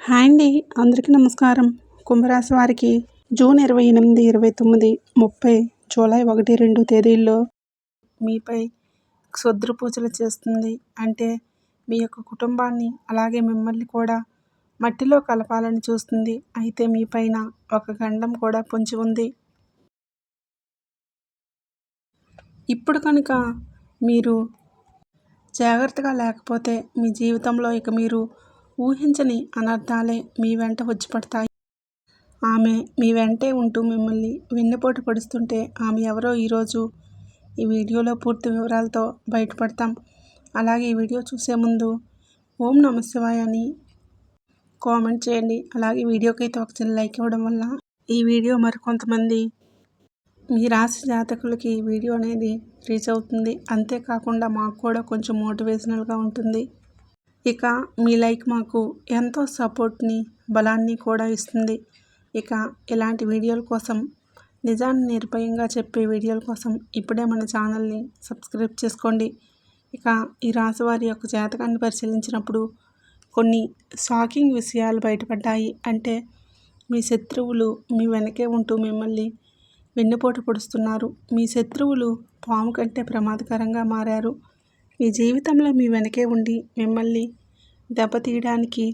Hi అండి. అందరికీ నమస్కారం. కుంభరాశి వారికి జూన్ 28, 29, 30, జూలై 1, 2 తేదీల్లో మీపై క్షుద్ర పూజలు చేస్తుంది. అంటే మీ యొక్క కుటుంబాన్ని అలాగే మిమ్మల్ని కూడా మట్టిలో కలపాలని చూస్తుంది. అయితే మీ పైన ఒక గండం కూడా పొంచి ఉంది. ఇప్పుడు కనుక మీరు జాగ్రత్తగా లేకపోతే మీ జీవితంలో ఇక మీరు ఊహించని అనర్థాలే మీ వెంట వచ్చి పడతాయి. ఆమె మీ వెంటే ఉంటూ మిమ్మల్ని వెన్నుపోటు పొడుస్తుంటే ఆమె ఎవరో ఈరోజు ఈ వీడియోలో పూర్తి వివరాలతో బయటపడతాం. అలాగే ఈ వీడియో చూసే ముందు ఓం నమః శివాయ అని కామెంట్ చేయండి. అలాగే వీడియోకి అయితే ఒక చిన్న లైక్ ఇవ్వడం వల్ల ఈ వీడియో మరికొంతమంది మీ రాశి జాతకులకి ఈ వీడియో అనేది రీచ్ అవుతుంది. అంతేకాకుండా మాకు కూడా కొంచెం మోటివేషనల్గా ఉంటుంది. ఇక మీ లైక్ మాకు ఎంతో సపోర్ట్ని బలాన్ని కూడా ఇస్తుంది. ఇక ఇలాంటి వీడియోల కోసం నిజాన్ని నిర్భయంగా చెప్పే వీడియోల కోసం ఇప్పుడే మన ఛానల్ని సబ్స్క్రైబ్ చేసుకోండి. ఇక ఈ రాశి వారి యొక్క జాతకాన్ని పరిశీలించినప్పుడు కొన్ని షాకింగ్ విషయాలు బయటపడ్డాయి. అంటే మీ శత్రువులు మీ వెనకే ఉంటూ మిమ్మల్ని వెన్నుపోటు పొడుస్తున్నారు. మీ శత్రువులు పాము కంటే ప్రమాదకరంగా మారారు. మీ జీవితంలో మీ వెనకే ఉండి మిమ్మల్ని దెబ్బతీయడానికి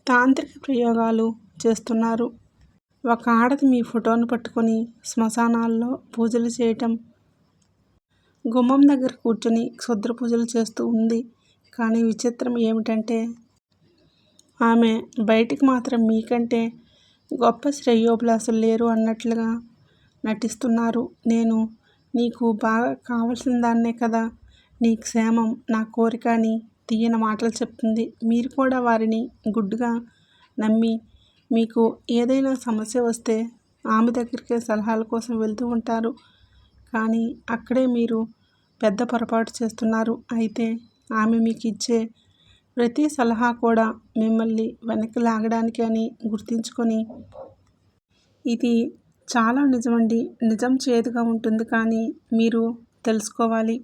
తాంత్రిక ప్రయోగాలు చేస్తున్నారు. ఒక ఆడది మీ ఫోటోను పట్టుకొని శ్మశానాల్లో పూజలు చేయటం, గుమ్మం దగ్గర కూర్చొని క్షుద్ర పూజలు చేస్తూ ఉంది. కానీ విచిత్రం ఏమిటంటే ఆమె బయటికి మాత్రం మీకంటే గొప్ప శ్రేయోభిలాషులు లేరు అన్నట్లుగా నటిస్తున్నారు. నేను నీకు బాగా కావలసిన దాన్నే కదా, నీ క్షేమం నా కోరిక అని తీయని మాటలు చెప్తుంది. మీరు కూడా వారిని గుడ్డుగా నమ్మి మీకు ఏదైనా సమస్య వస్తే ఆమె దగ్గరికే సలహాల కోసం వెళ్తూ ఉంటారు. కానీ అక్కడే మీరు పెద్ద పొరపాటు చేస్తున్నారు. అయితే ఆమె మీకు ఇచ్చే ప్రతి సలహా కూడా మిమ్మల్ని వెనక్కి లాగడానికి అని గుర్తుంచుకొని, ఇది చాలా నిజమండి, నిజం చేదుగా ఉంటుంది కానీ మీరు తెలుసుకోవాలి.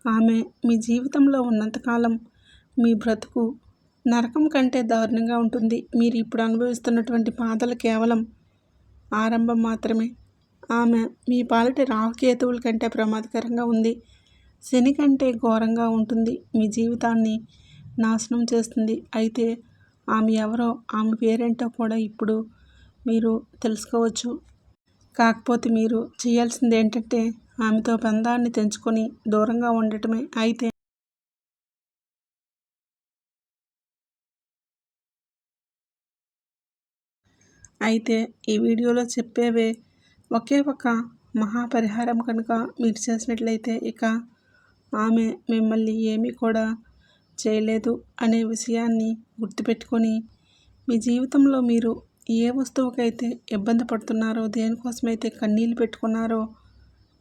ఆమె మీ జీవితంలో ఉన్నంతకాలం మీ బ్రతుకు నరకం కంటే దారుణంగా ఉంటుంది. మీరు ఇప్పుడు అనుభవిస్తున్నటువంటి బాధలు కేవలం ఆరంభం మాత్రమే. ఆమె మీ పాలిట రాహుకేతువుల కంటే ప్రమాదకరంగా ఉంది. శని కంటే ఘోరంగా ఉంటుంది. మీ జీవితాన్ని నాశనం చేస్తుంది. అయితే ఆమె ఎవరో, ఆమె పేరేంటో కూడా ఇప్పుడు మీరు తెలుసుకోవచ్చు. కాకపోతే మీరు చేయాల్సింది ఏంటంటే ఆమెతో బంధాన్ని తెంచుకొని దూరంగా ఉండటమే. అయితే ఈ వీడియోలో చెప్పేవే ఒకే ఒక మహాపరిహారం కనుక మీరు చేసినట్లయితే ఇక ఆమె మిమ్మల్ని ఏమీ కూడా చేయలేదు అనే విషయాన్ని గుర్తుపెట్టుకొని మీ జీవితంలో మీరు ఏ వస్తువుకైతే ఇబ్బంది పడుతున్నారో, దేనికోసమైతే కన్నీళ్ళు పెట్టుకున్నారో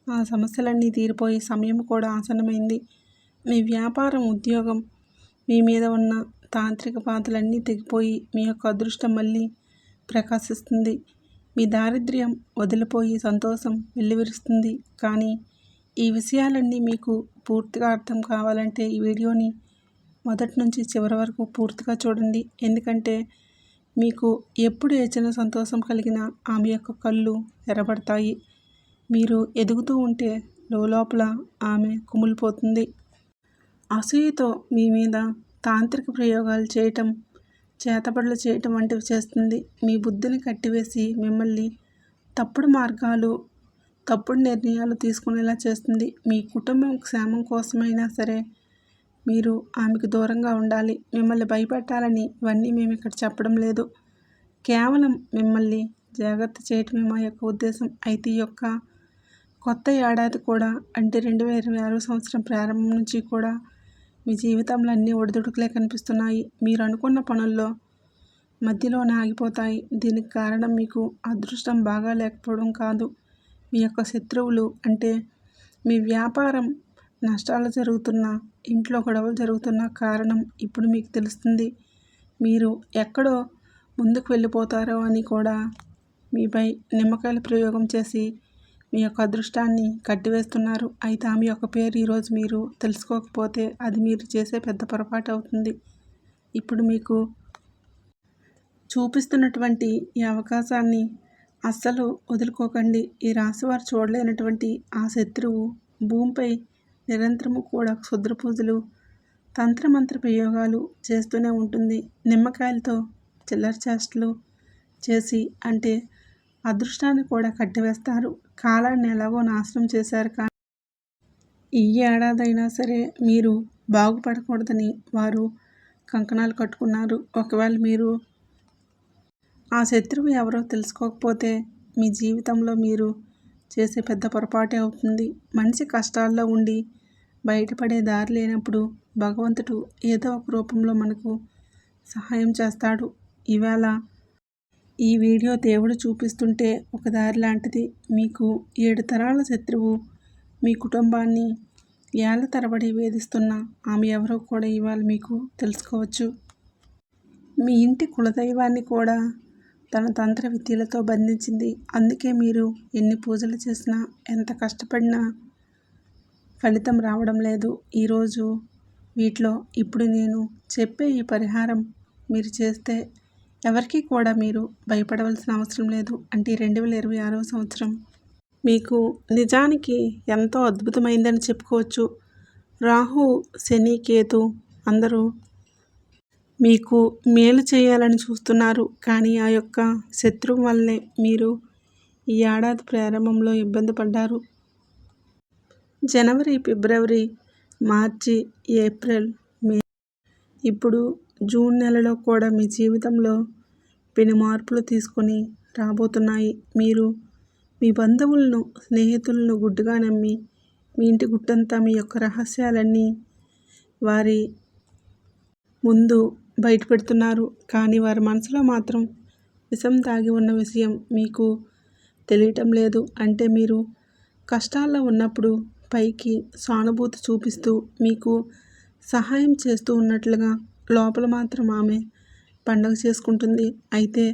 ఆ సమస్యలన్నీ తీరిపోయి సమయం కూడా ఆసన్నమైంది. మీ వ్యాపారం, ఉద్యోగం, మీ మీద ఉన్న తాంత్రిక బాధలన్నీ తెగిపోయి మీ యొక్క అదృష్టం మళ్ళీ ప్రకాశిస్తుంది. మీ దారిద్ర్యం వదిలిపోయి సంతోషం వెల్లివిరుస్తుంది. కానీ ఈ విషయాలన్నీ మీకు పూర్తిగా అర్థం కావాలంటే ఈ వీడియోని మొదటి నుంచి చివరి వరకు పూర్తిగా చూడండి. ఎందుకంటే మీకు ఎప్పుడు ఏ చిన్న సంతోషం కలిగినా ఆమె యొక్క కళ్ళు ఎర్రబడతాయి. మీరు ఎదుగుతూ ఉంటే లోపల ఆమె కుమిలిపోతుంది. అసూయతో మీ మీద తాంత్రిక ప్రయోగాలు చేయటం, చేతబడులు చేయటం వంటివి చేస్తుంది. మీ బుద్ధిని కట్టివేసి మిమ్మల్ని తప్పుడు మార్గాలు, తప్పుడు నిర్ణయాలు తీసుకునేలా చేస్తుంది. మీ కుటుంబం క్షేమం కోసమైనా సరే మీరు ఆమెకు దూరంగా ఉండాలి. మిమ్మల్ని భయపెట్టాలని ఇవన్నీ మేము ఇక్కడ చెప్పడం లేదు. కేవలం మిమ్మల్ని జాగ్రత్త చేయటమే మా యొక్క ఉద్దేశం. అయితే ఈ యొక్క కొత్త ఏడాది కూడా, అంటే 2026 సంవత్సరం ప్రారంభం నుంచి కూడా మీ జీవితంలో అన్నీ ఒడిదుడుకులే కనిపిస్తున్నాయి. మీరు అనుకున్న పనుల్లో మధ్యలోనే ఆగిపోతాయి. దీనికి కారణం మీకు అదృష్టం బాగా లేకపోవడం కాదు, మీ యొక్క శత్రువులు. అంటే మీ వ్యాపారం నష్టాలు జరుగుతున్నా, ఇంట్లో గొడవలు జరుగుతున్న కారణం ఇప్పుడు మీకు తెలుస్తుంది. మీరు ఎక్కడో ముందుకు వెళ్ళిపోతారో అని కూడా మీపై నిమ్మకాయల ప్రయోగం చేసి మీ యొక్క అదృష్టాన్ని కట్టివేస్తున్నారు. అయితే ఆమె యొక్క పేరు ఈరోజు మీరు తెలుసుకోకపోతే అది మీరు చేసే పెద్ద పొరపాటు అవుతుంది. ఇప్పుడు మీకు చూపిస్తున్నటువంటి ఈ అవకాశాన్ని అస్సలు వదులుకోకండి. ఈ రాశివారు చూడలేనటువంటి ఆ శత్రువు భూమిపై నిరంతరము కూడా క్షుద్ర పూజలు, తంత్రమంత్ర ప్రయోగాలు చేస్తూనే ఉంటుంది. నిమ్మకాయలతో చిల్లర చేష్టలు చేసి అంటే అదృష్టాన్ని కూడా కట్టివేస్తారు. కాలాన్ని ఎలాగో నాశనం చేశారు. కానీ ఈ ఏడాదైనా సరే మీరు బాగుపడకూడదని వారు కంకణాలు కట్టుకున్నారు. ఒకవేళ మీరు ఆ శత్రువు ఎవరో తెలుసుకోకపోతే మీ జీవితంలో మీరు చేసే పెద్ద పొరపాటే అవుతుంది. మనిషి కష్టాల్లో ఉండి బయటపడే దారి లేనప్పుడు భగవంతుడు ఏదో ఒక రూపంలో మనకు సహాయం చేస్తాడు. ఈవేళ ఈ వీడియో దేవుడు చూపిస్తుంటే ఒక దారి లాంటిది. మీకు 7 తరాల శత్రువు మీ కుటుంబాన్ని ఏళ్ల తరబడి వేధిస్తున్న ఆమె ఎవరో కూడా ఇవాళ మీకు తెలుసుకోవచ్చు. మీ ఇంటి కులదైవాన్ని కూడా తన తంత్ర విద్యలతో బంధించింది. అందుకే మీరు ఎన్ని పూజలు చేసినా, ఎంత కష్టపడినా ఫలితం రావడం లేదు. ఈరోజు వీటిలో ఇప్పుడు నేను చెప్పే ఈ పరిహారం మీరు చేస్తే ఎవరికీ కూడా మీరు భయపడవలసిన అవసరం లేదు. అంటే 2026వ సంవత్సరం మీకు నిజానికి ఎంతో అద్భుతమైందని చెప్పుకోవచ్చు. రాహు, శని, కేతు అందరూ మీకు మేలు చేయాలని చూస్తున్నారు. కానీ ఆ యొక్క శత్రువు వల్లనే మీరు ఈ ఏడాది ప్రారంభంలో ఇబ్బంది పడ్డారు. జనవరి, ఫిబ్రవరి, మార్చి, ఏప్రిల్, మే, ఇప్పుడు జూన్ నెలలో కూడా మీ జీవితంలో పెను మార్పులు తీసుకొని రాబోతున్నాయి. మీరు మీ బంధువులను, స్నేహితులను గుడ్డుగా నమ్మి మీ ఇంటి గుట్టంతా మీ యొక్క రహస్యాలన్నీ వారి ముందు బయటపెడుతున్నారు. కానీ వారి మనసులో మాత్రం విషం దాగి ఉన్న విషయం మీకు తెలియటం లేదు. అంటే మీరు కష్టాల్లో ఉన్నప్పుడు పైకి సానుభూతి చూపిస్తూ మీకు సహాయం చేస్తూ ఉన్నట్లుగా లోపల మాత్రం ఆమె పండగ చేసుకుంటుంది. అయితే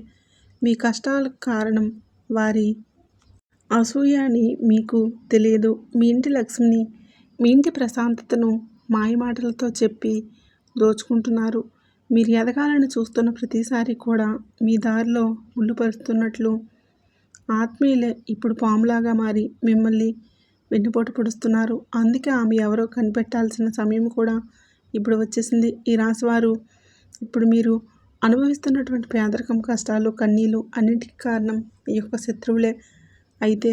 మీ కష్టాలకు కారణం వారి అసూయ అని మీకు తెలియదు. మీ ఇంటి లక్ష్మిని, మీ ఇంటి ప్రశాంతతను మాయమాటలతో చెప్పి దోచుకుంటున్నారు. మీరు ఎదగాలని చూస్తున్న ప్రతిసారి కూడా మీ దారిలో ముళ్ళుపరుస్తున్నట్లు ఆత్మీయులే ఇప్పుడు పాములాగా మారి మిమ్మల్ని వెన్నుపోటు పొడుస్తున్నారు. అందుకే ఆమె ఎవరో కనిపెట్టాల్సిన సమయం కూడా ఇప్పుడు వచ్చేసింది. ఈ రాశివారు ఇప్పుడు మీరు అనుభవిస్తున్నటువంటి పేదరికం, కష్టాలు, కన్నీళ్ళు అన్నింటికి కారణం ఈ యొక్క శత్రువులే. అయితే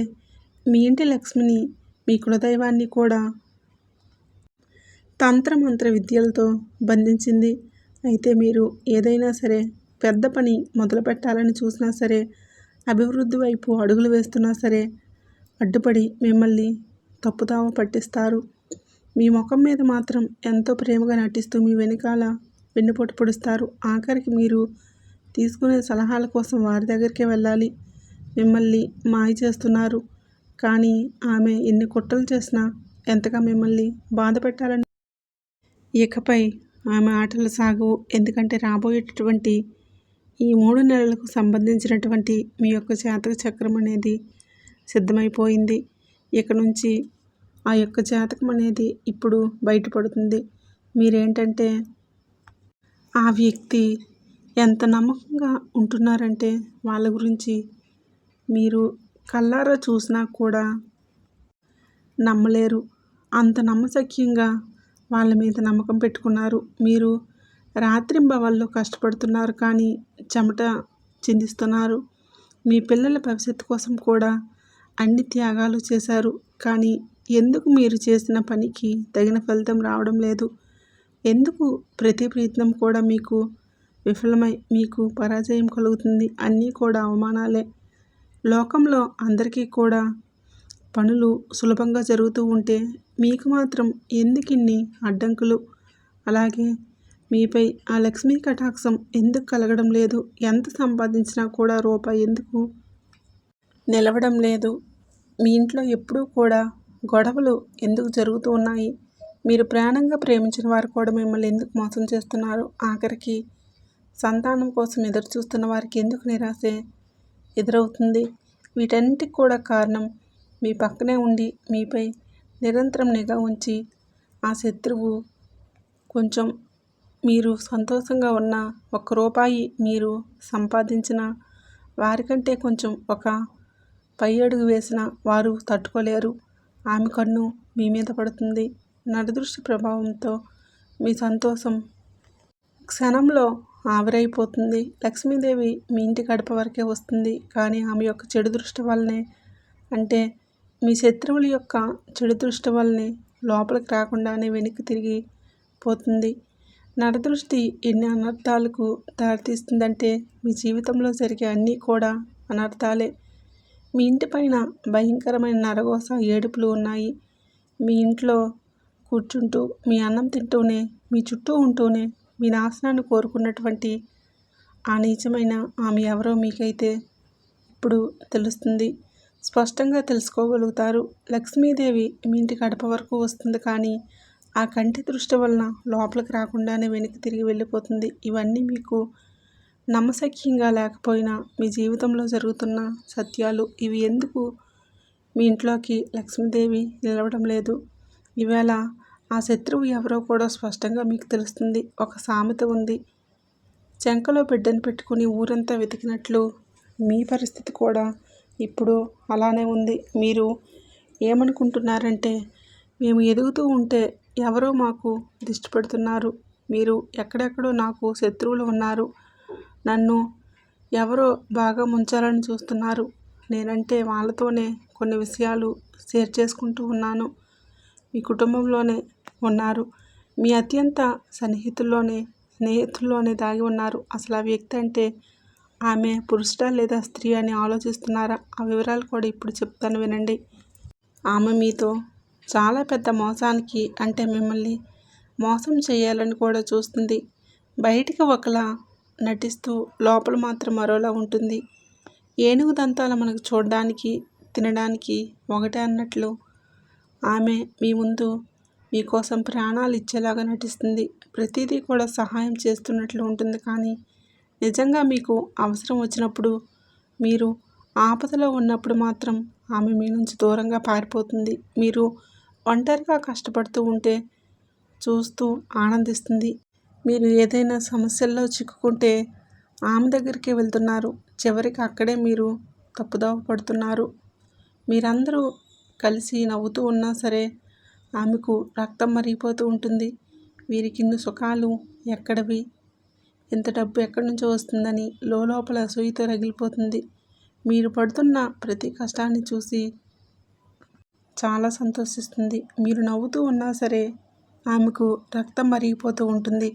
మీ ఇంటి లక్ష్మిని, మీ కులదైవాన్ని కూడా తంత్రమంత్ర విద్యలతో బంధించింది. అయితే మీరు ఏదైనా సరే పెద్ద పని మొదలు పెట్టాలని చూసినా సరే, అభివృద్ధి వైపు అడుగులు వేస్తున్నా సరే అడ్డుపడి మిమ్మల్ని తప్పుదావ పట్టిస్తారు. మీ ముఖం మీద మాత్రం ఎంతో ప్రేమగా నటిస్తూ మీ వెనకాల వెన్నుపోటు పొడుస్తారు. ఆఖరికి మీరు తీసుకునే సలహాల కోసం వారి దగ్గరికే వెళ్ళాలి. మిమ్మల్ని మాయ చేస్తున్నారు. కానీ ఆమె ఎన్ని కుట్రలు చేసినా ఎంతగా మిమ్మల్ని బాధ పెట్టాలని ఇకపై ఆమె ఆటలు సాగవు. ఎందుకంటే రాబోయేటటువంటి ఈ 3 నెలలకు సంబంధించినటువంటి మీ యొక్క జాతక చక్రం అనేది సిద్ధమైపోయింది. ఇక నుంచి ఆ యొక్క జాతకం అనేది ఇప్పుడు బయటపడుతుంది. మీరేంటంటే ఆ వ్యక్తి ఎంత నమ్మకంగా ఉంటున్నారంటే వాళ్ళ గురించి మీరు కళ్ళారా చూసినా కూడా నమ్మలేరు. అంత నమ్మశక్యంగా వాళ్ళ మీద నమ్మకం పెట్టుకున్నారు. మీరు రాత్రింబవళ్ళు కష్టపడుతున్నారు. కానీ చెమట చిందిస్తున్నారు. మీ పిల్లల భవిష్యత్తు కోసం కూడా అన్ని త్యాగాలు చేశారు. కానీ ఎందుకు మీరు చేసిన పనికి తగిన ఫలితం రావడం లేదు? ఎందుకు ప్రతి ప్రయత్నం కూడా మీకు విఫలమై మీకు పరాజయం కలుగుతుంది? అన్నీ కూడా అవమానాలే. లోకంలో అందరికీ కూడా పనులు సులభంగా జరుగుతూ ఉంటే మీకు మాత్రం ఎందుకిన్ని అడ్డంకులు? అలాగే మీపై ఆ లక్ష్మీ కటాక్షం ఎందుకు కలగడం లేదు? ఎంత సంపాదించినా కూడా రూపాయి ఎందుకు నిలవడం లేదు? మీ ఇంట్లో ఎప్పుడూ కూడా గొడవలు ఎందుకు జరుగుతూ ఉన్నాయి? మీరు ప్రాణంగా ప్రేమించిన వారు కూడా మిమ్మల్ని ఎందుకు మోసం చేస్తున్నారు? ఆఖరికి సంతానం కోసం ఎదురు చూస్తున్న వారికి ఎందుకు నిరాశ ఎదురవుతుంది? వీటన్నిటికి కూడా కారణం మీ పక్కనే ఉండి మీపై నిరంతరం నిఘా ఉంచి ఆ శత్రువు కొంచెం మీరు సంతోషంగా ఉన్న రూపాయి మీరు సంపాదించిన వారికంటే కొంచెం ఒక పై అడుగు వేసిన వారు తట్టుకోలేరు. ఆమె కన్ను మీ మీద పడుతుంది. నరదృష్టి ప్రభావంతో మీ సంతోషం క్షణంలో ఆవిరైపోతుంది. లక్ష్మీదేవి మీ ఇంటి గడప వరకే వస్తుంది, కానీ ఆమె యొక్క చెడు దృష్టి వల్లనే, అంటే మీ శత్రువుల యొక్క చెడు దృష్టి వల్లనే లోపలికి రాకుండానే వెనక్కి తిరిగి పోతుంది. నరదృష్టి ఎన్ని అనర్థాలకు దారితీస్తుందంటే మీ జీవితంలో జరిగే అన్నీ కూడా అనర్థాలే. మీ ఇంటి పైన భయంకరమైన నరఘోష ఏడుపులు ఉన్నాయి. మీ ఇంట్లో కూర్చుంటూ మీ అన్నం తింటూనే మీ చుట్టూ ఉంటూనే మీ నాశనాన్ని కోరుకున్నటువంటి ఆ నీచమైన ఆమె ఎవరో మీకైతే ఇప్పుడు తెలుస్తుంది. స్పష్టంగా తెలుసుకోగలుగుతారు. లక్ష్మీదేవి మీ ఇంటి గడప వరకు వస్తుంది, కానీ ఆ కంటి దృష్టి వలన లోపలికి రాకుండానే వెనక్కి తిరిగి వెళ్ళిపోతుంది. ఇవన్నీ మీకు నమ్మశక్యంగా లేకపోయినా మీ జీవితంలో జరుగుతున్న సత్యాలు. ఇవి ఎందుకు మీ ఇంట్లోకి లక్ష్మీదేవి నిలవడం లేదు? ఈవేళ ఆ శత్రువు ఎవరో కూడా స్పష్టంగా మీకు తెలుస్తుంది. ఒక సామెత ఉంది, చెంకలో బిడ్డను పెట్టుకుని ఊరంతా వెతికినట్లు మీ పరిస్థితి కూడా ఇప్పుడు అలానే ఉంది. మీరు ఏమనుకుంటున్నారంటే, మేము ఎదుగుతూ ఉంటే ఎవరో మాకు దిష్టి పెడుతున్నారు, మీరు ఎక్కడెక్కడో నాకు శత్రువులు ఉన్నారు, నన్ను ఎవరో బాగా ముంచాలని చూస్తున్నారు, నేనంటే వాళ్ళతోనే కొన్ని విషయాలు షేర్ చేసుకుంటూ ఉన్నాను, మీ కుటుంబంలోనే ఉన్నారు, మీ అత్యంత స్నేహితుల్లోనే దాగి ఉన్నారు. అసలు ఆ వ్యక్తి అంటే ఆమె పురుషుడా లేదా స్త్రీ అని ఆలోచిస్తున్నారా? ఆ వివరాలు కూడా ఇప్పుడు చెప్తాను వినండి. ఆమె మీతో చాలా పెద్ద మోసానికి, అంటే మిమ్మల్ని మోసం చేయాలని కూడా చూస్తుంది. బయటికి ఒకలా నటిస్తూ లోపల మాత్రం మరోలా ఉంటుంది. ఏనుగు దంతాలు మనకు చూడడానికి తినడానికి ఒకటే అన్నట్లు ఆమె మీ ముందు మీకోసం ప్రాణాలు ఇచ్చేలాగా నటిస్తుంది. ప్రతిదీ కూడా సహాయం చేస్తున్నట్లు ఉంటుంది, కానీ నిజంగా మీకు అవసరం వచ్చినప్పుడు, మీరు ఆపదలో ఉన్నప్పుడు మాత్రం ఆమె మీ నుంచి దూరంగా పారిపోతుంది. మీరు ఒంటరిగా కష్టపడుతూ ఉంటే చూస్తూ ఆనందిస్తుంది. మీరు ఏదైనా సమస్యల్లో చిక్కుకుంటే ఆమె దగ్గరికి వెళ్తున్నారు, చివరికి అక్కడే మీరు తప్పుదోవ పడుతున్నారు. మీరందరూ కలిసి నవ్వుతూ ఉన్నా సరే ఆమెకు రక్తం మరిగిపోతూ ఉంటుంది. వీరికి ఇన్ని సుఖాలు ఎక్కడవి, ఇంత డబ్బు ఎక్కడి నుంచో వస్తుందని లోపల అసూయతో రగిలిపోతుంది. మీరు పడుతున్న ప్రతి కష్టాన్ని చూసి చాలా సంతోషిస్తుంది. మీరు నవ్వుతూ ఉన్నా సరే ఆమెకు రక్తం మరిగిపోతూ ఉంటుంది.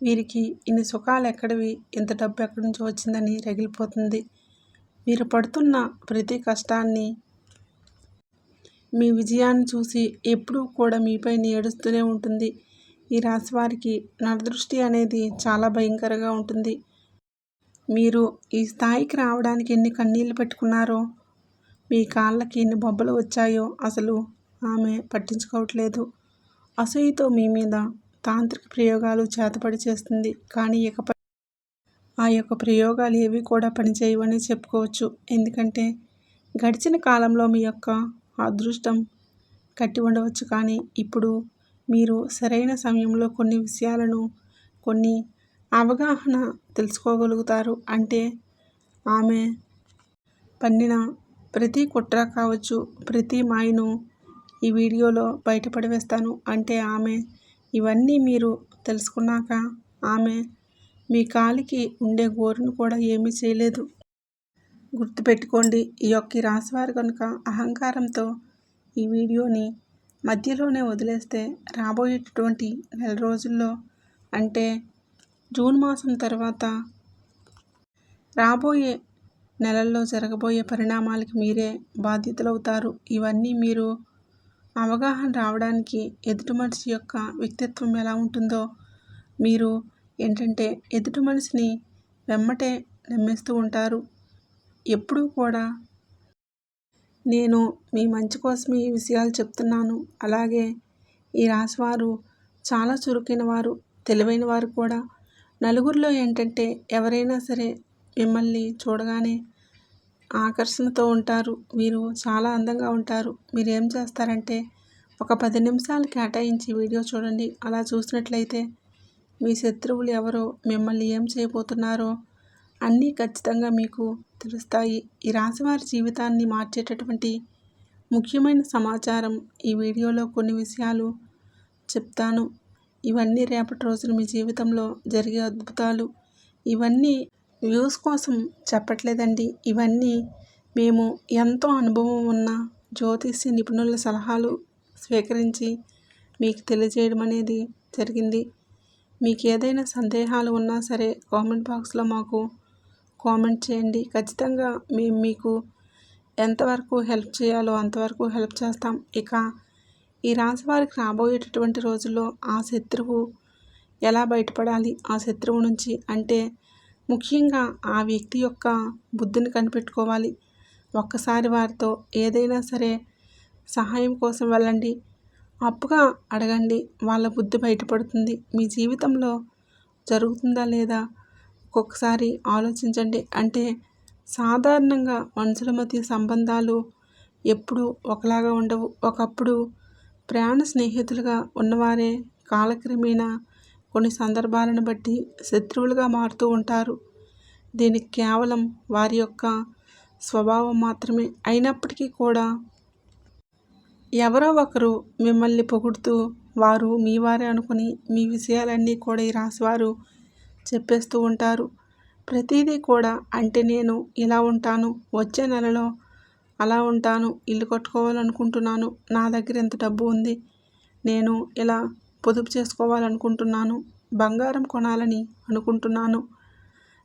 వీరికి ఇన్ని సుఖాలు ఎక్కడివి, ఇంత డబ్బు ఎక్కడి నుంచో వచ్చిందని రగిలిపోతుంది. మీరు పడుతున్న ప్రతి కష్టాన్ని, మీ విజయాన్ని చూసి ఎప్పుడూ కూడా మీపైన ఏడుస్తూనే ఉంటుంది. ఈ రాశి వారికి నరదృష్టి అనేది చాలా భయంకరంగా ఉంటుంది. మీరు ఈ స్థాయికి రావడానికి ఎన్ని కన్నీళ్లు పెట్టుకున్నారో, మీ కాళ్ళకి ఎన్ని బొబ్బలు వచ్చాయో అసలు ఆమె పట్టించుకోవట్లేదు. అసూయతో మీ మీద తాంత్రిక ప్రయోగాలు చేతపడి చేస్తుంది, కానీ ఇకపై ఆ యొక్క ప్రయోగాలు ఏవి కూడా పనిచేయవని చెప్పుకోవచ్చు. ఎందుకంటే గడిచిన కాలంలో మీ యొక్క అదృష్టం కట్టి ఉండవచ్చు, కానీ ఇప్పుడు మీరు సరైన సమయంలో కొన్ని విషయాలను, కొన్ని అవగాహన తెలుసుకోగలుగుతారు. అంటే ఆమె పన్నిన ప్రతి కుట్ర కావచ్చు, ప్రతి మాయను ఈ వీడియోలో బయటపడివేస్తాను. అంటే ఆమె ఇవన్నీ మీరు తెలుసుకున్నాక ఆమె మీ కాలికి ఉండే గోరును కూడా ఏమీ చేయలేదు. గుర్తుపెట్టుకోండి. ఈ రాశివారు కనుక అహంకారంతో ఈ వీడియోని మధ్యలోనే వదిలేస్తే రాబోయేటటువంటి నెల రోజుల్లో, అంటే జూన్ మాసం తర్వాత రాబోయే నెలల్లో జరగబోయే పరిణామాలకి మీరే బాధ్యతలవుతారు. ఇవన్నీ మీరు అవగాహన రావడానికి, ఎదుటి మనిషి యొక్క వ్యక్తిత్వం ఎలా ఉంటుందో, మీరు ఏంటంటే ఎదుటి మనిషిని వెమ్మటే నమ్మేస్తూ ఉంటారు. ఎప్పుడూ కూడా నేను మీ మంచి కోసమే ఈ విషయాలు చెప్తున్నాను. అలాగే ఈ రాశివారు చాలా చురుకైన వారు, తెలివైన వారు కూడా. నలుగురిలో ఏంటంటే ఎవరైనా సరే మిమ్మల్ని చూడగానే ఆకర్షణతో ఉంటారు. వీరు చాలా అందంగా ఉంటారు. మీరు ఏం చేస్తారంటే ఒక 10 నిమిషాలు కేటాయించి వీడియో చూడండి. అలా చూసినట్లయితే మీ శత్రువులు ఎవరో, మిమ్మల్ని ఏం చేయబోతున్నారో అన్నీ ఖచ్చితంగా మీకు తెలుస్తాయి. ఈ రాశివారి జీవితాన్ని మార్చేటటువంటి ముఖ్యమైన సమాచారం ఈ వీడియోలో కొన్ని విషయాలు చెప్తాను. ఇవన్నీ రేపటి రోజున మీ జీవితంలో జరిగే అద్భుతాలు. ఇవన్నీ వ్యూస్ కోసం చెప్పట్లేదండి. ఇవన్నీ మేము ఎంతో అనుభవం ఉన్న జ్యోతిష్య నిపుణుల సలహాలు స్వీకరించి మీకు తెలియజేయడం అనేది జరిగింది. మీకు ఏదైనా సందేహాలు ఉన్నా సరే కామెంట్ బాక్స్లో మాకు కామెంట్ చేయండి. ఖచ్చితంగా మేము మీకు ఎంతవరకు హెల్ప్ చేయాలో అంతవరకు హెల్ప్ చేస్తాం. ఇక ఈ రాశి వారికి రాబోయేటటువంటి రోజుల్లో ఆ శత్రువు ఎలా బయటపడాలి, ఆ శత్రువు నుంచి అంటే ముఖ్యంగా ఆ వ్యక్తి యొక్క బుద్ధిని కనిపెట్టుకోవాలి. ఒక్కసారి వారితో ఏదైనా సరే సహాయం కోసం వెళ్ళండి, అప్పుగా అడగండి, వాళ్ళ బుద్ధి బయటపడుతుంది. మీ జీవితంలో జరుగుతుందా లేదా ఒక్కొక్కసారి ఆలోచించండి. అంటే సాధారణంగా మనుషుల మధ్య సంబంధాలు ఎప్పుడూ ఒకలాగా ఉండవు. ఒకప్పుడు ప్రాణ స్నేహితులుగా ఉన్నవారే కాలక్రమేణా కొన్ని సందర్భాలను బట్టి శత్రువులుగా మారుతూ ఉంటారు. దీనికి కేవలం వారి యొక్క స్వభావం మాత్రమే. అయినప్పటికీ కూడా ఎవరో ఒకరు మిమ్మల్ని పొగుడుతూ వారు మీ వారే అనుకుని మీ విషయాలన్నీ కూడా ఈ రాశివారు చెప్పేస్తూ ఉంటారు. ప్రతిదీ కూడా అంటే నేను ఇలా ఉంటాను, వచ్చే నెలలో అలా ఉంటాను, ఇల్లు కట్టుకోవాలనుకుంటున్నాను, నా దగ్గర ఎంత డబ్బు ఉంది, నేను ఇలా పొదుపు చేసుకోవాలనుకుంటున్నాను, బంగారం కొనాలని అనుకుంటున్నాను,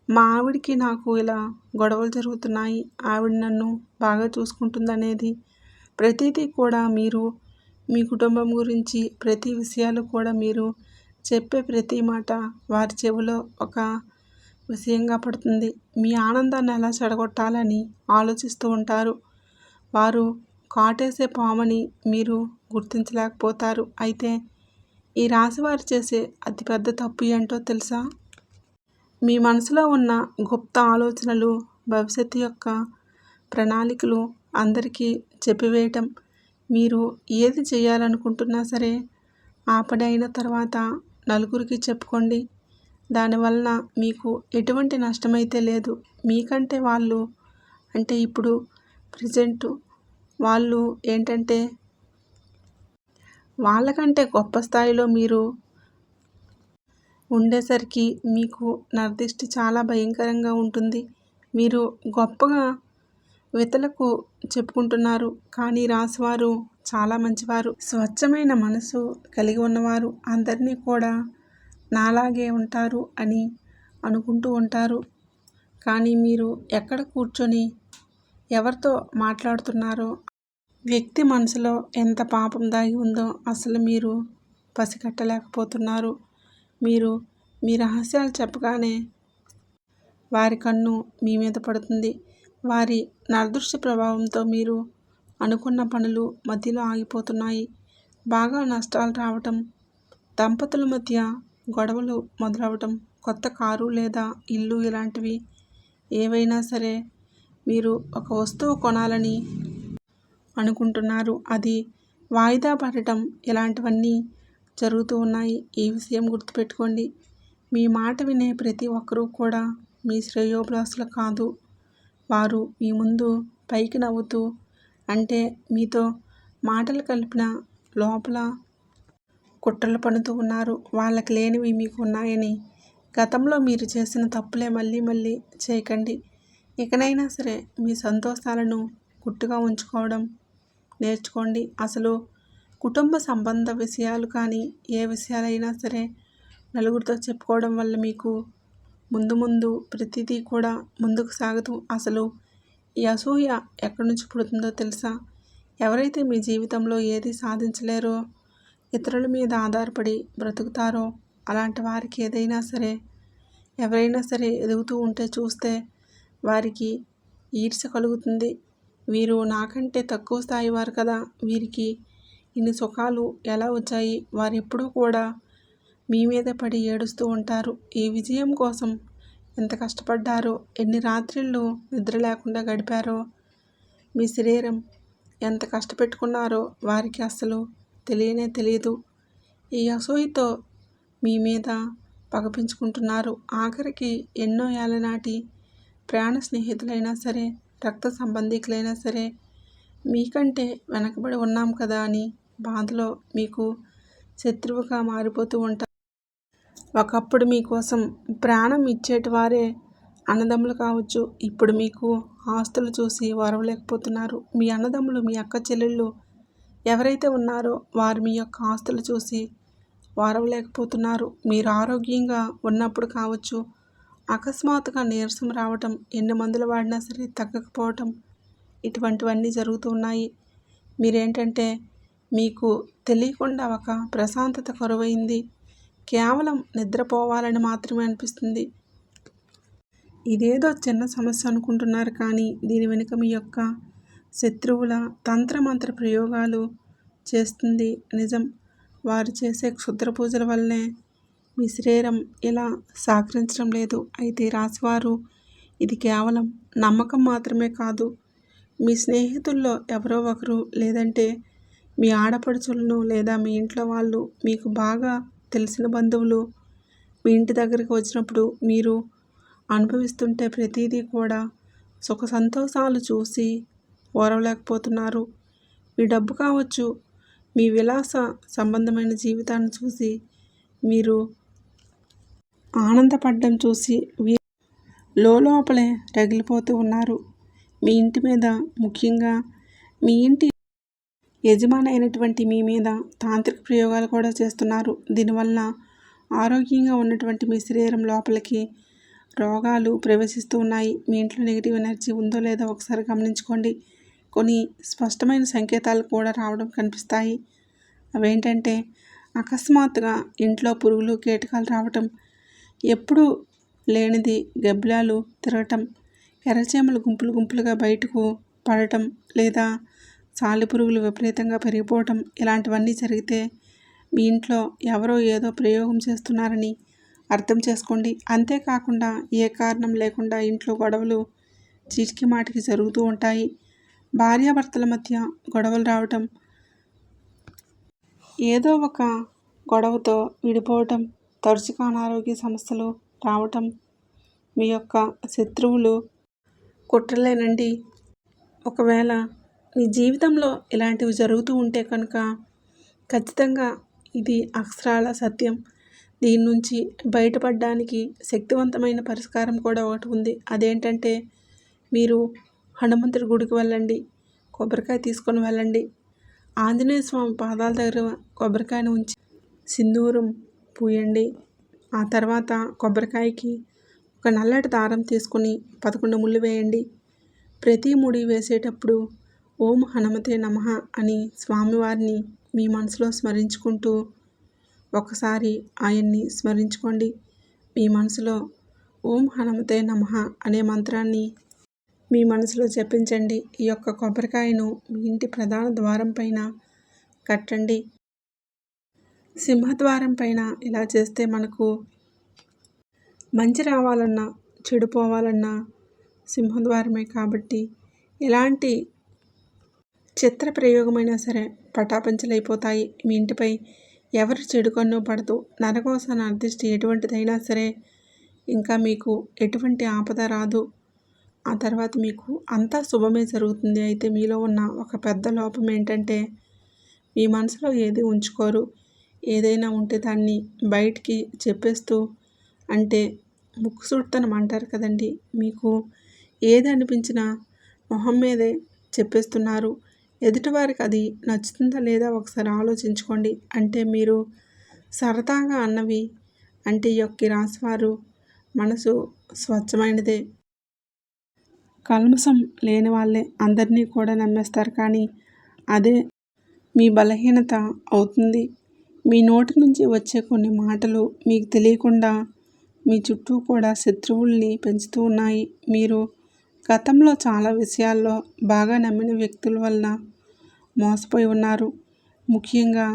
మా ఆవిడికి నాకు ఇలా గొడవలు జరుగుతున్నాయి, ఆవిడ నన్ను బాగా చూసుకుంటుందనేది ప్రతిదీ కూడా మీరు మీ కుటుంబం గురించి ప్రతి విషయాలు కూడా మీరు చెప్పే ప్రతి మాట వారి చెవిలో ఒక విషయంగా పడుతుంది. మీ ఆనందాన్ని ఎలా చెడగొట్టాలని ఆలోచిస్తూ ఉంటారు. వారు కాటేసే పామని మీరు గుర్తించలేకపోతారు. అయితే ఈ రాశివారు చేసే అతిపెద్ద తప్పు ఏంటో తెలుసా? మీ మనసులో ఉన్న గుప్త ఆలోచనలు, భవిష్యత్తు యొక్క ప్రణాళికలు అందరికీ చెప్పివేయటం. మీరు ఏది చేయాలనుకుంటున్నా సరే ఆ పని అయిన తర్వాత నలుగురికి చెప్పుకోండి. దానివలన మీకు ఎటువంటి నష్టమైతే లేదు. మీకంటే వాళ్ళు అంటే ఇప్పుడు ప్రజెంట్ వాళ్ళు ఏంటంటే వాళ్ళకంటే గొప్ప స్థాయిలో మీరు ఉండేసరికి మీకు నరదిష్టి చాలా భయంకరంగా ఉంటుంది. మీరు గొప్పగా ఇతరులకు చెప్పుకుంటున్నారు, కానీ రాశివారు చాలా మంచివారు, స్వచ్ఛమైన మనసు కలిగి ఉన్నవారు, అందరినీ కూడా నాలాగే ఉంటారు అని అనుకుంటూ ఉంటారు. కానీ మీరు ఎక్కడ కూర్చొని ఎవరితో మాట్లాడుతున్నారో వ్యక్తి మనసులో ఎంత పాపం దాగి ఉందో అసలు మీరు పసిగట్టలేకపోతున్నారు. మీరు మీ రహస్యాలు చెప్పగానే వారి కన్ను మీ మీద పడుతుంది. వారి నరదృష్టి ప్రభావంతో మీరు అనుకున్న పనులు మధ్యలో ఆగిపోతున్నాయి. బాగా నష్టాలు రావటం, దంపతుల మధ్య గొడవలు మొదలవటం, కొత్త కారు లేదా ఇల్లు ఇలాంటివి ఏవైనా సరే మీరు ఒక వస్తువు కొనాలని అనుకుంటున్నారు, అది వాయిదా పడటం, ఇలాంటివన్నీ జరుగుతూ ఉన్నాయి. ఈ విషయం గుర్తుపెట్టుకోండి. మీ మాట వినే ప్రతి ఒక్కరూ కూడా మీ శ్రేయోభిలాషులు కాదు. వారు మీ ముందు పైకి నవ్వుతూ అంటే మీతో మాటలు కలిపిన లోపల కుట్రలు పన్నుతూ ఉన్నారు. వాళ్ళకి లేనివి మీకు ఉన్నాయని. గతంలో మీరు చేసిన తప్పులే మళ్ళీ మళ్ళీ చేయకండి. ఇకనైనా సరే మీ సంతోషాలను గుట్టుగా ఉంచుకోవడం నేర్చుకోండి. అసలు కుటుంబ సంబంధ విషయాలు కానీ ఏ విషయాలైనా సరే నలుగురితో చెప్పుకోవడం వల్ల మీకు ముందు ముందు ప్రతిదీ కూడా ముందుకు సాగదు. అసలు ఈ అసూయ ఎక్కడి నుంచి పుడుతుందో తెలుసా? ఎవరైతే మీ జీవితంలో ఏది సాధించలేరో, ఇతరుల మీద ఆధారపడి బ్రతుకుతారో అలాంటి వారికి ఏదైనా సరే ఎవరైనా సరే ఎదుగుతూ ఉంటే చూస్తే వారికి ఈర్ష్య కలుగుతుంది. వీరు నాకంటే తక్కువ స్థాయి వారు కదా, వీరికి ఇన్ని సుఖాలు ఎలా వచ్చాయి? వారు ఎప్పుడూ కూడా మీ మీద పడి ఏడుస్తూ ఉంటారు. ఈ విజయం కోసం ఎంత కష్టపడ్డారో, ఎన్ని రాత్రిళ్ళు నిద్ర లేకుండా గడిపారో, మీ శరీరం ఎంత కష్టపెట్టుకున్నారో వారికి అస్సలు తెలియనే తెలియదు. ఈ అసూయతో మీ మీద పగపించుకుంటున్నారు. ఆఖరికి ఎన్నో ఏళ్ల నాటి ప్రాణ స్నేహితులైనా సరే, రక్త సంబంధికులైనా సరే మీకంటే వెనకబడి ఉన్నాం కదా అని బాధలో మీకు శత్రువుగా మారిపోతూ ఉంటారు. ఒకప్పుడు మీకోసం ప్రాణం ఇచ్చేటి వారే అన్నదమ్ములు కావచ్చు. ఇప్పుడు మీకు ఆస్తులు చూసి ఓర్వలేకపోతున్నారు. మీ అన్నదమ్ములు, మీ అక్క చెల్లెళ్ళు ఎవరైతే ఉన్నారో వారు మీ యొక్క ఆస్తులు చూసి ఓర్వలేకపోతున్నారు. మీరు ఆరోగ్యంగా ఉన్నప్పుడు కావచ్చు, అకస్మాత్తుగా నీరసం రావటం, ఎన్ని మందులు వాడినా సరే తగ్గకపోవటం, ఇటువంటివన్నీ జరుగుతూ ఉన్నాయి. మీరేంటంటే మీకు తెలియకుండా ఒక ప్రశాంతత కరువైంది. కేవలం నిద్రపోవాలని మాత్రమే అనిపిస్తుంది. ఇదేదో చిన్న సమస్య అనుకుంటున్నారు, కానీ దీని వెనుక మీ యొక్క శత్రువుల తంత్రమంత్ర ప్రయోగాలు చేస్తుంది నిజం. వారు చేసే క్షుద్ర పూజల వల్లనే మీ శరీరం ఇలా సహకరించడం లేదు. అయితే రాశివారు ఇది కేవలం నమ్మకం మాత్రమే కాదు, మీ స్నేహితుల్లో ఎవరో ఒకరు, లేదంటే మీ ఆడపడుచులను, లేదా మీ ఇంట్లో వాళ్ళు, మీకు బాగా తెలిసిన బంధువులు మీ ఇంటి దగ్గరికి వచ్చినప్పుడు మీరు అనుభవిస్తుంటే ప్రతిదీ కూడా సుఖ సంతోషాలు చూసి ఓర్వలేకపోతున్నారు. మీ డబ్బు కావచ్చు, మీ విలాస సంబంధమైన జీవితాన్ని చూసి మీరు ఆనందపడడం చూసి లోపలే రగిలిపోతూ ఉన్నారు. మీ ఇంటి మీద, ముఖ్యంగా మీ ఇంటి యజమాని అయినటువంటి మీ మీద తాంత్రిక ప్రయోగాలు కూడా చేస్తున్నారు. దీనివల్ల ఆరోగ్యంగా ఉన్నటువంటి మీ శరీరం లోపలికి రోగాలు ప్రవేశిస్తూ ఉన్నాయి. మీ ఇంట్లో నెగిటివ్ ఎనర్జీ ఉందో లేదో ఒకసారి గమనించుకోండి. కొన్ని స్పష్టమైన సంకేతాలు కూడా రావడం కనిపిస్తాయి. అవేంటంటే అకస్మాత్తుగా ఇంట్లో పురుగులు, కీటకాలు రావటం, ఎప్పుడూ లేనిది గబ్బిలాలు తిరగటం, ఎర్రచీమలు గుంపులు గుంపులుగా బయటకు పడటం, లేదా సాలెపురుగులు విపరీతంగా పెరిగిపోవటం, ఇలాంటివన్నీ జరిగితే మీ ఇంట్లో ఎవరో ఏదో ప్రయోగం చేస్తున్నారని అర్థం చేసుకోండి. అంతేకాకుండా ఏ కారణం లేకుండా ఇంట్లో గొడవలు చీటికి మాటికి జరుగుతూ ఉంటాయి. భార్యాభర్తల మధ్య గొడవలు రావటం, ఏదో ఒక గొడవతో విడిపోవటం, తరచుగా అనారోగ్య సమస్యలు రావటం మీ యొక్క శత్రువులు కుట్రలేనండి. ఒకవేళ మీ జీవితంలో ఇలాంటివి జరుగుతూ ఉంటే కనుక ఖచ్చితంగా ఇది అక్షరాల సత్యం. దీని నుంచి బయటపడడానికి శక్తివంతమైన పరిష్కారం కూడా ఒకటి ఉంది. అదేంటంటే మీరు హనుమంతుడి గుడికి వెళ్ళండి, కొబ్బరికాయ తీసుకొని వెళ్ళండి. ఆంజనేయ స్వామి పాదాల దగ్గర కొబ్బరికాయను ఉంచి సింధూరం పూయండి. ఆ తర్వాత కొబ్బరికాయకి ఒక నల్లటి దారం తీసుకొని 11 ముళ్ళు వేయండి. ప్రతి ముడి వేసేటప్పుడు ఓం హనుమతే నమః అని స్వామివారిని మీ మనసులో స్మరించుకుంటూ ఒకసారి ఆయన్ని స్మరించుకోండి. మీ మనసులో ఓం హనుమతే నమః అనే మంత్రాన్ని మీ మనసులో జపించండి. ఈ యొక్క కొబ్బరికాయను మీ ఇంటి ప్రధాన ద్వారం పైన కట్టండి. సింహద్వారం పైన ఇలా చేస్తే మనకు మంచి రావాలన్నా, చెడు పోవాలన్నా సింహద్వారమే కాబట్టి ఎలాంటి చిత్ర ప్రయోగమైనా సరే పటాపంచలైపోతాయి. మీ ఇంటిపై ఎవరు చెడు కన్ను పడదు. నరకోస నరదిష్టి ఎటువంటిదైనా సరే ఇంకా మీకు ఎటువంటి ఆపద రాదు. ఆ తర్వాత మీకు అంతా శుభమే జరుగుతుంది. అయితే మీలో ఉన్న ఒక పెద్ద లోపం ఏంటంటే మీ మనసులో ఏది ఉంచుకోరు. ఏదైనా ఉంటే దాన్ని బయటికి చెప్పేస్తూ, అంటే ముక్కుసూటితనం అంటారు కదండి, మీకు ఏది అనిపించినా మొహం మీదే చెప్పేస్తున్నారు. ఎదుటివారికి అది నచ్చుతుందా లేదా ఒకసారి ఆలోచించుకోండి. అంటే మీరు సరదాగా అన్నవి, అంటే ఈ యొక్క రాశివారు మనసు స్వచ్ఛమైనదే, కల్మషం లేని వాళ్ళే అందరినీ కూడా నమ్మేస్తారు. కానీ అదే మీ బలహీనత అవుతుంది. మీ నోటి నుంచి వచ్చే కొన్ని మాటలు మీకు తెలియకుండా మీ చుట్టూ కూడా శత్రువుల్ని పెంచుతూ ఉన్నాయి. మీరు గతంలో చాలా విషయాల్లో బాగా నమ్మిన వ్యక్తుల వలన మోసపోయి ఉన్నారు. ముఖ్యంగా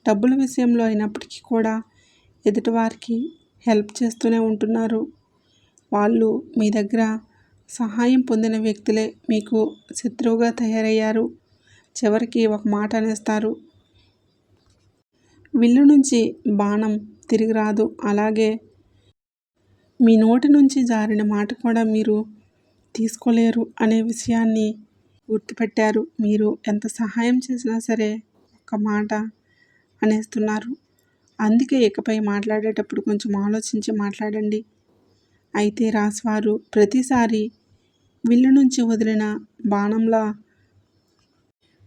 డబ్బుల విషయంలో అయినప్పటికీ కూడా ఎదుటివారికి హెల్ప్ చేస్తూనే ఉంటున్నారు. వాళ్ళు మీ దగ్గర సహాయం పొందిన వ్యక్తులే మీకు శత్రువుగా తయారయ్యారు. చివరికి ఒక మాట అనేస్తారు, విల్లు నుంచి బాణం తిరిగి రాదు. అలాగే మీ నోటి నుంచి జారిన మాట కూడా మీరు తీసుకోలేరు అనే విషయాన్ని గుర్తుపెట్టారు. మీరు ఎంత సహాయం చేసినా సరే ఒక్క మాట అనేస్తున్నారు. అందుకే ఇకపై మాట్లాడేటప్పుడు కొంచెం ఆలోచించి మాట్లాడండి. అయితే రాశివారు ప్రతిసారి విల్లు నుంచి వదిలిన బాణంలా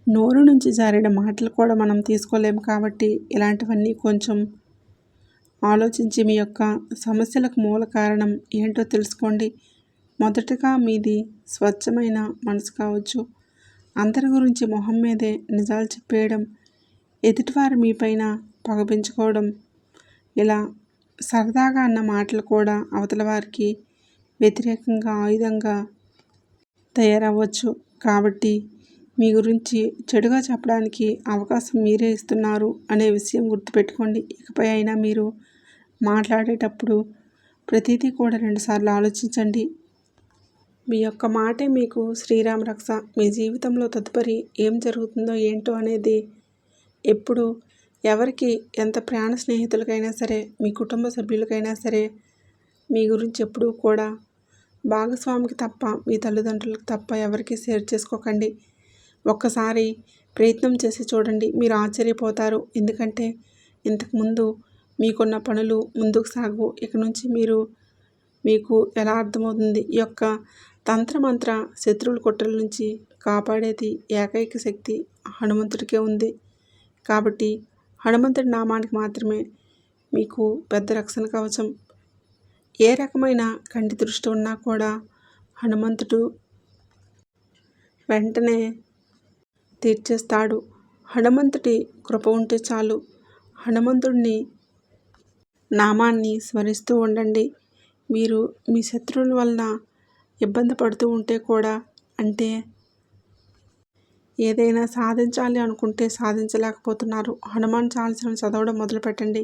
నోరు నుంచి జారిన మాటలు కూడా మనం తీసుకోలేము. కాబట్టి ఇలాంటివన్నీ కొంచెం ఆలోచించి మీ యొక్క సమస్యలకు మూల కారణం ఏంటో తెలుసుకోండి. మొదటగా మీది స్వచ్ఛమైన మనసు కావచ్చు. అందరి గురించి మొహం మీదే నిజాలు చెప్పేయడం, ఎదుటివారు మీపైన పగ పెంచుకోవడం, ఇలా సరదాగా అన్న మాటలు కూడా అవతల వారికి వ్యతిరేకంగా ఆయుధంగా తయారవ్వచ్చు. కాబట్టి మీ గురించి చెడుగా చెప్పడానికి అవకాశం మీరే ఇస్తున్నారు అనే విషయం గుర్తుపెట్టుకోండి. ఇకపై అయినా మీరు మాట్లాడేటప్పుడు ప్రతిదీ కూడా 2 సార్లు ఆలోచించండి. మీ యొక్క మాటే మీకు శ్రీరామ రక్ష. మీ జీవితంలో తదుపరి ఏం జరుగుతుందో ఏంటో అనేది ఎప్పుడు ఎవరికి ఎంత ప్రాణ స్నేహితులకైనా సరే, మీ కుటుంబ సభ్యులకైనా సరే మీ గురించి ఎప్పుడూ కూడా భాగస్వామికి తప్ప, మీ తల్లిదండ్రులకు తప్ప ఎవరికి షేర్ చేసుకోకండి. ఒక్కసారి ప్రయత్నం చేసి చూడండి, మీరు ఆశ్చర్యపోతారు. ఎందుకంటే ఇంతకుముందు మీకున్న పనులు ముందుకు సాగు. ఇక నుంచి మీకు ఎలా అర్థమవుతుంది? ఈ యొక్క తంత్రమంత్ర శత్రువుల కుట్రల నుంచి కాపాడేది ఏకైక శక్తి హనుమంతుడికే ఉంది. కాబట్టి హనుమంతుడి నామానికి మాత్రమే మీకు పెద్ద రక్షణ కవచం. ఏ రకమైన కంటి దృష్టి ఉన్నా కూడా హనుమంతుడు వెంటనే తీర్చేస్తాడు. హనుమంతుడి కృప ఉంటే చాలు. హనుమంతుడిని నామాన్ని స్మరిస్తూ ఉండండి. మీరు మీ శత్రువుల వలన ఇబ్బంది పడుతూ ఉంటే కూడా, అంటే ఏదైనా సాధించాలి అనుకుంటే సాధించలేకపోతున్నారు, హనుమాన్ చాలీసాను చదవడం మొదలుపెట్టండి.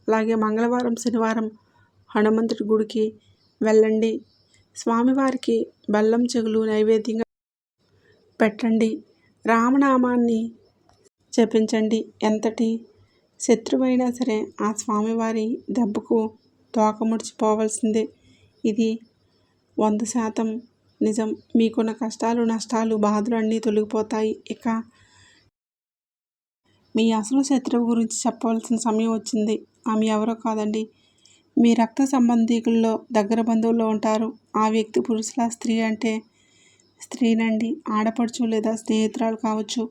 అలాగే మంగళవారం, శనివారం హనుమంతుడి గుడికి వెళ్ళండి. స్వామివారికి బెల్లం చెగులు నైవేద్యంగా పెట్టండి. రామనామాన్ని జపించండి. ఎంతటి శత్రువైనా సరే ఆ స్వామివారి దెబ్బకు తోక ముడిచిపోవాల్సిందే. ఇది 100% నిజం. మీకున్న కష్టాలు, నష్టాలు, బాధలు అన్నీ తొలగిపోతాయి. ఇక మీ అసలు శత్రువు గురించి చెప్పవలసిన సమయం వచ్చింది. ఆమె ఎవరో కాదండి, మీ రక్త సంబంధికుల్లో దగ్గర బంధువుల్లో ఉంటారు. ఆ వ్యక్తి పురుషుల, స్త్రీ అంటే స్త్రీనండి. ఆడపడుచు లేదా స్నేహితురాలు కావచ్చు,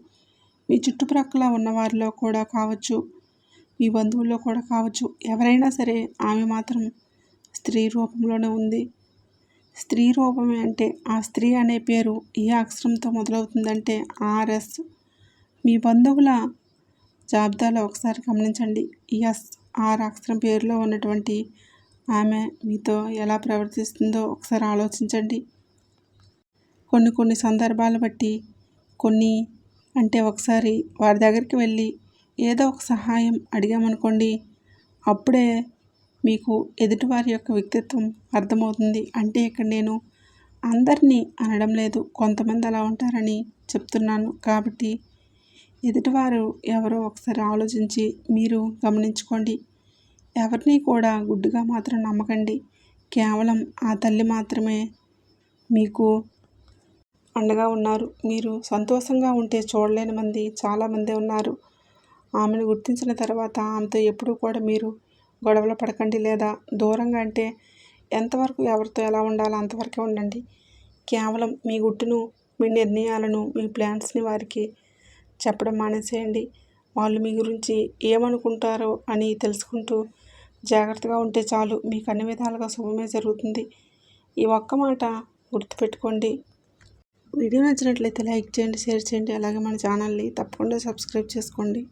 మీ చుట్టుప్రక్కల ఉన్నవారిలో కూడా కావచ్చు, మీ బంధువుల్లో కూడా కావచ్చు. ఎవరైనా సరే ఆమె మాత్రం స్త్రీ రూపంలోనే ఉంది. స్త్రీ రూపమే అంటే ఆ స్త్రీ అనే పేరు ఏ అక్షరంతో మొదలవుతుందంటే RS. మీ బంధువుల జాబితాలో ఒకసారి గమనించండి. SR అక్షరం పేరులో ఉన్నటువంటి ఆమె మీతో ఎలా ప్రవర్తిస్తుందో ఒకసారి ఆలోచించండి. కొన్ని సందర్భాలు బట్టి ఒకసారి వారి దగ్గరికి వెళ్ళి ఏదో ఒక సహాయం అడిగామనుకోండి, అప్పుడే మీకు ఎదుటివారి యొక్క వ్యక్తిత్వం అర్థమవుతుంది. అంటే ఇక్కడ నేను అందరినీ అనడం లేదు, కొంతమంది అలా ఉంటారని చెప్తున్నాను. కాబట్టి ఎదుటివారు ఎవరో ఒకసారి ఆలోచించి మీరు గమనించుకోండి. ఎవరిని కూడా గుడ్డిగా మాత్రం నమ్మకండి. కేవలం ఆ తల్లి మాత్రమే మీకు అండగా ఉన్నారు. మీరు సంతోషంగా ఉంటే చూడలేని మంది చాలామంది ఉన్నారు. ఆమెను గుర్తించిన తర్వాత ఆమెతో ఎప్పుడూ కూడా మీరు గొడవలు పడకండి, లేదా దూరంగా అంటే ఎంతవరకు ఎవరితో ఎలా ఉండాలో అంతవరకే ఉండండి. కేవలం మీ గుట్టును, మీ నిర్ణయాలను, మీ ప్లాన్స్ని వారికి చెప్పడం మానేసేయండి. వాళ్ళు మీ గురించి ఏమనుకుంటారో అని తెలుసుకుంటూ జాగ్రత్తగా ఉంటే చాలు. మీకు అన్ని విధాలుగా శుభమే జరుగుతుంది. ఈ ఒక్క మాట గుర్తుపెట్టుకోండి. వీడియో నచ్చినట్లయితే లైక్ చేయండి, షేర్ చేయండి. అలాగే మన ఛానల్ని తప్పకుండా సబ్స్క్రైబ్ చేసుకోండి.